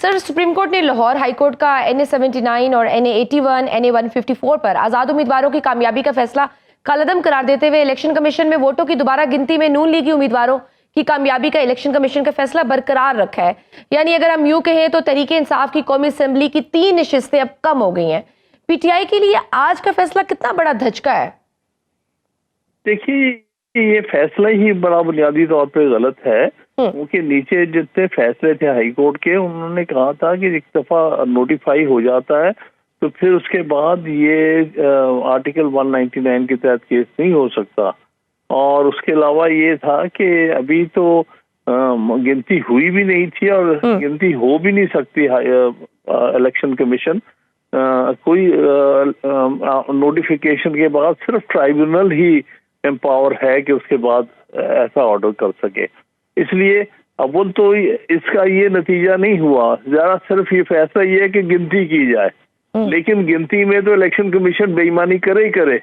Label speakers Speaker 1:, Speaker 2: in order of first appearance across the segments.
Speaker 1: سر supreme court نے Lahore high court کا NA-79 اور NA-81 NA-154 پر آزاد امیدواروں کی کامیابی کا فیصلہ کالعدم قرار دیتے ہوئے الیکشن کمیشن میں ووٹوں کی دوبارہ گنتی میں نون لیگی امیدواروں کی کامیابی کا الیکشن کمیشن کا فیصلہ برقرار رکھا ہے. یعنی اگر ہم یوں کہیں تو تحریک انصاف کی قومی اسمبلی کی 3 نشستیں اب کم ہو گئی ہیں. پی ٹی آئی کے لیے آج کا فیصلہ کتنا بڑا دھچکا ہے؟
Speaker 2: دیکھیے یہ فیصلہ ہی بڑا بنیادی طور پہ غلط ہے، کیونکہ نیچے جتنے فیصلے تھے ہائی کورٹ کے انہوں نے کہا تھا کہ ایک دفعہ نوٹیفائی ہو جاتا ہے تو پھر اس کے بعد یہ آرٹیکل 199 کے تحت کیس نہیں ہو سکتا. اور اس کے علاوہ یہ تھا کہ ابھی تو گنتی ہوئی بھی نہیں تھی اور گنتی ہو بھی نہیں سکتی. الیکشن کمیشن کوئی نوٹیفیکیشن کے بعد صرف ٹرائیبونل ہی امپاور ہے کہ اس کے بعد ایسا آرڈر کر سکے. اس لیے اول تو اس کا یہ نتیجہ نہیں ہوا، ذرا صرف یہ فیصلہ یہ ہے کہ گنتی کی جائے، لیکن گنتی میں تو الیکشن کمیشن بے ایمانی کرے ہی کرے.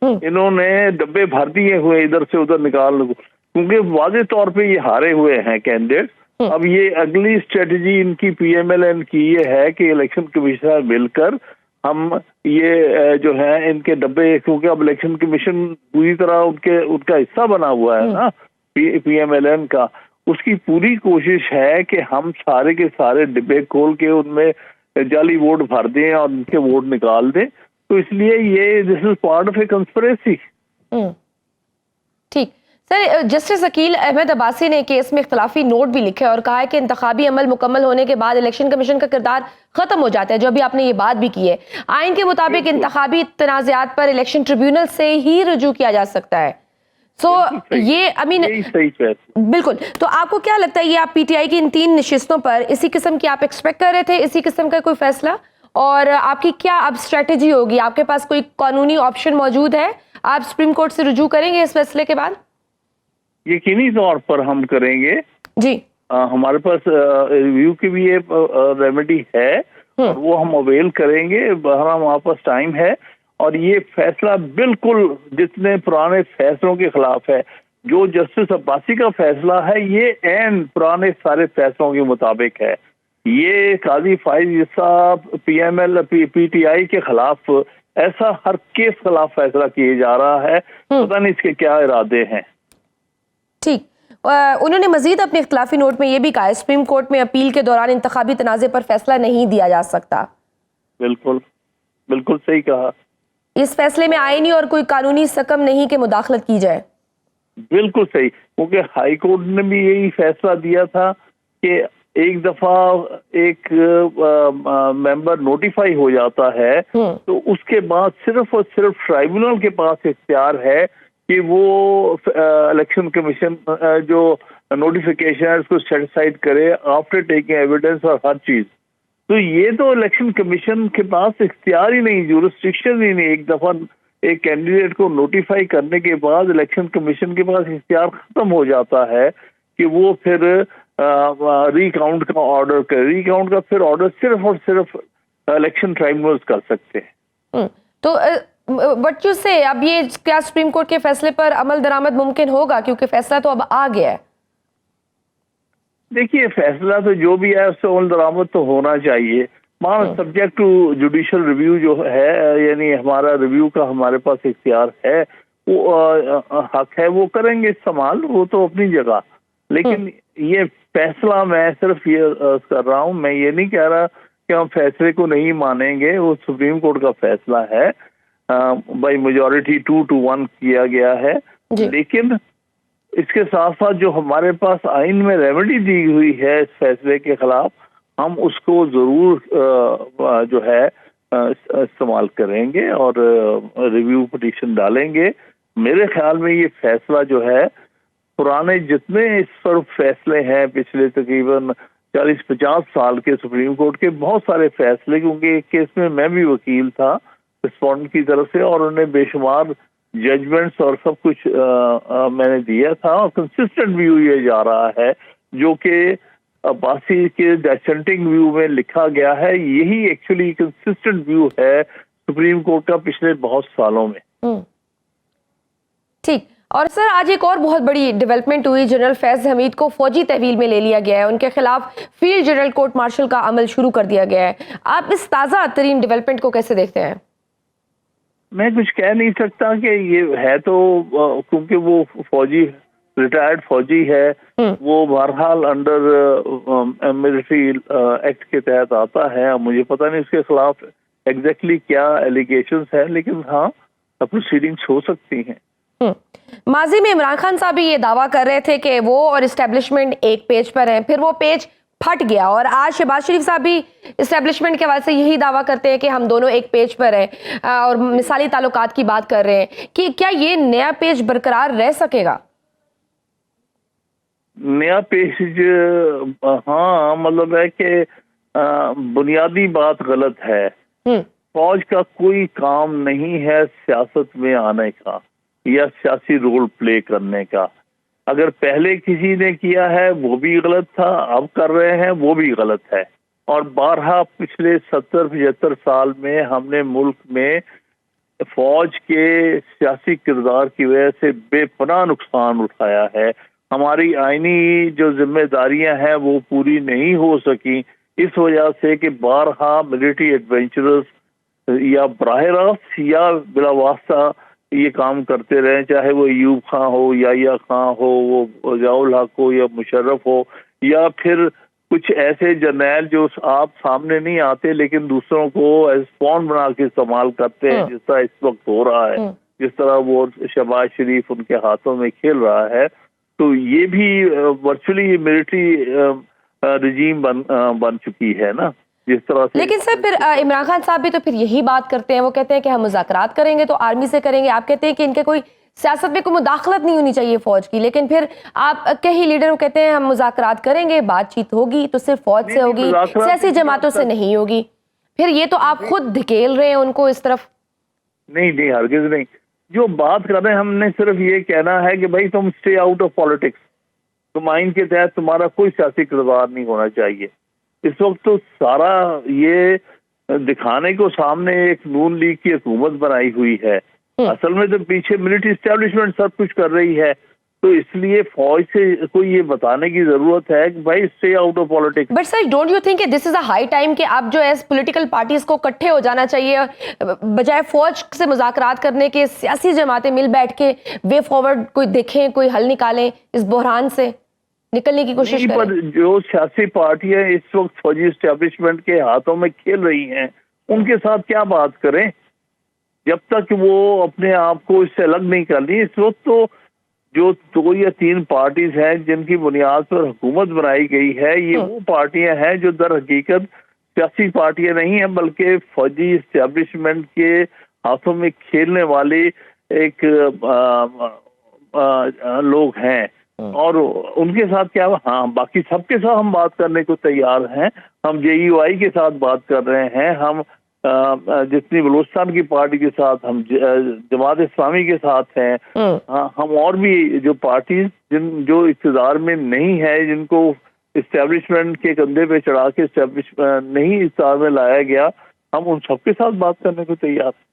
Speaker 2: انہوں نے ڈبے بھر دیے ہوئے ادھر سے ادھر نکال، کیونکہ واضح طور پہ یہ ہارے ہوئے ہیں کینڈیڈیٹ. اب یہ اگلی اسٹریٹجی ان کی پی ایم ایل این کی یہ ہے کہ الیکشن کمیشنر مل کر ہم یہ جو ہے ان کے ڈبے، کیونکہ اب الیکشن کمیشن پوری طرح ان کا حصہ بنا ہوا ہے نا پی ایم ایل این کا، اس کی پوری کوشش ہے کہ ہم سارے کے سارے ڈبے کھول کے ان میں جعلی ووٹ بھر دیں اور ان کے ووٹ نکال دیں. تو اس لیے یہ this is part of a conspiracy.
Speaker 1: ٹھیک سر، جسٹس عقیل احمد عباسی نے کیس میں اختلافی نوٹ بھی لکھے اور کہا ہے کہ انتخابی عمل مکمل ہونے کے بعد الیکشن کمیشن کا کردار ختم ہو جاتا ہے، جو ابھی آپ نے یہ بات بھی کی ہے. آئین کے مطابق انتخابی تنازعات پر الیکشن ٹریبیونل سے ہی رجوع کیا جا سکتا ہے. یہ بالکل. تو آپ کو کیا لگتا ہے یہ آپ پی ٹی آئی کی ان 3 نشستوں پر اسی قسم کی آپ ایکسپیکٹ کر رہے تھے، اسی قسم کا کوئی فیصلہ، اور آپ کی کیا اب اسٹریٹجی ہوگی؟ آپ کے پاس کوئی قانونی آپشن موجود ہے؟ آپ سپریم کورٹ سے رجوع کریں گے اس فیصلے کے بعد؟
Speaker 2: یقینی طور پر ہم کریں گے
Speaker 1: جی.
Speaker 2: ہمارے پاس ریویو کی بھی یہ ریمیڈی ہے اور وہ ہم اویل کریں گے. ہمارے پاس ٹائم ہے اور یہ فیصلہ بالکل جتنے پرانے فیصلوں کے خلاف ہے. جو جسٹس عباسی کا فیصلہ ہے یہ عین پرانے سارے فیصلوں کے مطابق ہے. یہ قاضی فائز صاحب پی ٹی آئی کے خلاف ایسا ہر کیس خلاف فیصلہ کیے جا رہا ہے، پتہ نہیں اس کے کیا ارادے ہیں.
Speaker 1: ٹھیک. انہوں نے مزید اپنے اختلافی نوٹ میں یہ بھی کہا ہے سپریم کورٹ میں اپیل کے دوران انتخابی تنازع پر فیصلہ نہیں دیا جا سکتا.
Speaker 2: بالکل بالکل صحیح کہا.
Speaker 1: اس فیصلے میں آئینی اور کوئی قانونی سکم نہیں کہ مداخلت کی جائے.
Speaker 2: بالکل صحیح، کیونکہ ہائی کورٹ نے بھی یہی فیصلہ دیا تھا کہ ایک دفعہ ایک ممبر نوٹیفائی ہو جاتا ہے تو اس کے بعد صرف اور صرف ٹرائیبونل کے پاس اختیار ہے کہ وہ الیکشن کمیشن جو نوٹیفیکیشن ہے اس کو سیٹسفائڈ کرے آفٹر ٹیکنگ ایویڈنس اور ہر چیز. تو یہ تو الیکشن کمیشن کے پاس اختیار ہی نہیں، جورسڈکشن ہی نہیں. ایک دفعہ ایک کینڈیڈیٹ کو نوٹیفائی کرنے کے بعد الیکشن کمیشن کے پاس اختیار ختم ہو جاتا ہے کہ وہ پھر ری کاؤنٹ کا آرڈر کرے. ری کاؤنٹ کا پھر آرڈر صرف اور صرف الیکشن ٹرائبونلز کر سکتے ہیں.
Speaker 1: تو بٹ یو سے اب یہ کیا سپریم کورٹ کے فیصلے پر عمل درآمد ممکن ہوگا؟ کیونکہ فیصلہ تو اب آ گیا ہے.
Speaker 2: دیکھیے فیصلہ تو جو بھی ہے اس سے عمل درآمد تو ہونا چاہیے، سبجیکٹ ٹو جوڈیشل ریویو جو ہے، یعنی ہمارا ریویو کا ہمارے پاس اختیار ہے، وہ حق ہے، وہ کریں گے استعمال، وہ تو اپنی جگہ. لیکن یہ فیصلہ میں صرف یہ کر رہا ہوں، میں یہ نہیں کہہ رہا کہ ہم فیصلے کو نہیں مانیں گے. وہ سپریم کورٹ کا فیصلہ ہے، بائی میجورٹی 2-1 کیا گیا ہے. لیکن اس کے ساتھ ساتھ جو ہمارے پاس آئین میں ریمیڈی دی ہوئی ہے اس فیصلے کے خلاف، ہم اس کو ضرور جو ہے استعمال کریں گے اور ریویو پٹیشن ڈالیں گے. میرے خیال میں یہ فیصلہ جو ہے پرانے جتنے اس پر فیصلے ہیں پچھلے تقریباً 40-50 سال کے سپریم کورٹ کے بہت سارے فیصلے، کیونکہ ایک کیس میں بھی وکیل تھا رسپونڈنٹ کی طرف سے اور انہوں نے بے شمار ججمنٹس اور سب کچھ میں نے دیا تھا، اور کنسسٹنٹ ویو یہ جا رہا ہے جو کہ عباسی کے ڈسینٹنگ ویو میں لکھا گیا ہے. یہی ایکچولی کنسسٹنٹ ویو ہے سپریم کورٹ کا پچھلے بہت سالوں میں.
Speaker 1: ٹھیک. اور سر آج ایک اور بہت بڑی ڈیولپمنٹ ہوئی، جنرل فیض حمید کو فوجی تحویل میں لے لیا گیا ہے، ان کے خلاف فیلڈ جنرل کورٹ مارشل کا عمل شروع کر دیا گیا ہے۔ آپ اس تازہ ترین ڈیولپمنٹ کو کیسے دیکھتے ہیں؟
Speaker 2: میں کچھ کہہ نہیں سکتا کہ یہ ہے تو کیونکہ وہ فوجی ریٹائرڈ فوجی ہے، وہ بہرحال انڈر ملٹری ایکٹ کے تحت آتا ہے۔ مجھے پتہ نہیں اس کے خلاف ایگزیکٹلی کیا ایلیگیشنز ہیں، لیکن ہاں پروسیڈنگز ہو سکتی ہیں۔
Speaker 1: ماضی میں عمران خان صاحب بھی یہ دعویٰ کر رہے تھے کہ وہ اور اسٹیبلشمنٹ ایک پیج پر ہیں، پھر وہ پیج پھٹ گیا، اور آج شہباز شریف صاحب بھی اسٹیبلشمنٹ کے حوالے سے یہی دعویٰ کرتے ہیں کہ ہم دونوں ایک پیج پر ہیں اور مثالی تعلقات کی بات کر رہے ہیں کہ کیا یہ نیا پیج برقرار رہ سکے گا؟
Speaker 2: نیا پیج ہاں مطلب ہے کہ بنیادی بات غلط ہے۔ فوج کا کوئی کام نہیں ہے سیاست میں آنے کا یا سیاسی رول پلے کرنے کا۔ اگر پہلے کسی نے کیا ہے وہ بھی غلط تھا، اب کر رہے ہیں وہ بھی غلط ہے، اور بارہا پچھلے 70-75 سال میں ہم نے ملک میں فوج کے سیاسی کردار کی وجہ سے بے پناہ نقصان اٹھایا ہے۔ ہماری آئینی جو ذمہ داریاں ہیں وہ پوری نہیں ہو سکی اس وجہ سے کہ بارہا ملٹری ایڈونچرز یا براہ راست یا بلا واسطہ یہ کام کرتے رہے، چاہے وہ ایوب خان ہو، یا خان ہو، وہ ضیاء الحق ہو یا مشرف ہو، یا پھر کچھ ایسے جرنیل جو آپ سامنے نہیں آتے لیکن دوسروں کو ایز پون بنا کے استعمال کرتے ہیں، جس طرح اس وقت ہو رہا ہے، جس طرح وہ شہباز شریف ان کے ہاتھوں میں کھیل رہا ہے۔ تو یہ بھی ورچولی ملٹری رجیم بن چکی ہے نا، جس طرح سے۔
Speaker 1: لیکن سر پھر عمران خان صاحب بھی تو پھر یہی بات کرتے ہیں، وہ کہتے ہیں کہ ہم مذاکرات کریں گے تو آرمی سے کریں گے، آپ کہتے ہیں کہ ان کے کوئی سیاست میں کوئی مداخلت نہیں ہونی چاہیے فوج کی، لیکن پھر آپ کئی لیڈر کہتے ہیں ہم مذاکرات کریں گے، بات چیت ہوگی تو صرف فوج سے ہوگی، سیاسی جماعتوں سے نہیں ہوگی، پھر یہ تو آپ خود دھکیل رہے ہیں ان کو اس طرف۔
Speaker 2: نہیں ہرگز نہیں، جو بات کر رہے ہیں ہم نے صرف یہ کہنا ہے کہ بھائی تم اسٹے آؤٹ آف پالیٹکس، تم آئین کے تحت تمہارا کوئی سیاسی کردار نہیں ہونا چاہیے۔ اس وقت تو سارا یہ دکھانے کو سامنے ایک نون لیگ کی حکومت بنائی ہوئی ہے، اصل میں تو پیچھے ملٹری اسٹیبلشمنٹ سب کچھ کر رہی ہے، تو اس لیے فوج سے کوئی یہ بتانے کی ضرورت ہے کہ بھائی stay out of politics.
Speaker 1: But sir don't you think کہ دس از اے ہائی ٹائم کہ آپ جو ایز پولیٹیکل پارٹیز کو اکٹھے ہو جانا چاہیے، بجائے فوج سے مذاکرات کرنے کے سیاسی جماعتیں مل بیٹھ کے وے فارورڈ کوئی دیکھیں، کوئی حل نکالیں، اس بحران سے نکلنے کی کوشش کریں؟
Speaker 2: پر جو سیاسی پارٹیاں اس وقت فوجی اسٹیبلشمنٹ کے ہاتھوں میں کھیل رہی ہیں ان کے ساتھ کیا بات کریں جب تک وہ اپنے آپ کو اس سے الگ نہیں کر لی۔ اس وقت تو جو 2 یا 3 پارٹیز ہیں جن کی بنیاد پر حکومت بنائی گئی ہے، یہ وہ پارٹیاں ہیں جو در حقیقت سیاسی پارٹیاں نہیں ہیں بلکہ فوجی اسٹیبلشمنٹ کے ہاتھوں میں کھیلنے والے ایک لوگ ہیں، اور ان کے ساتھ کیا ہاں باقی سب کے ساتھ ہم بات کرنے کو تیار ہیں۔ ہم JUI کے ساتھ بات کر رہے ہیں، ہم جتنی بلوچستان کی پارٹی کے ساتھ، ہم جماعت اسلامی کے ساتھ ہیں، ہم اور بھی جو پارٹیز جو اقتدار میں نہیں ہے، جن کو اسٹیبلشمنٹ کے کندھے پہ چڑھا کے نہیں اقتدار میں لایا گیا، ہم ان سب کے ساتھ بات کرنے کو تیار ہیں۔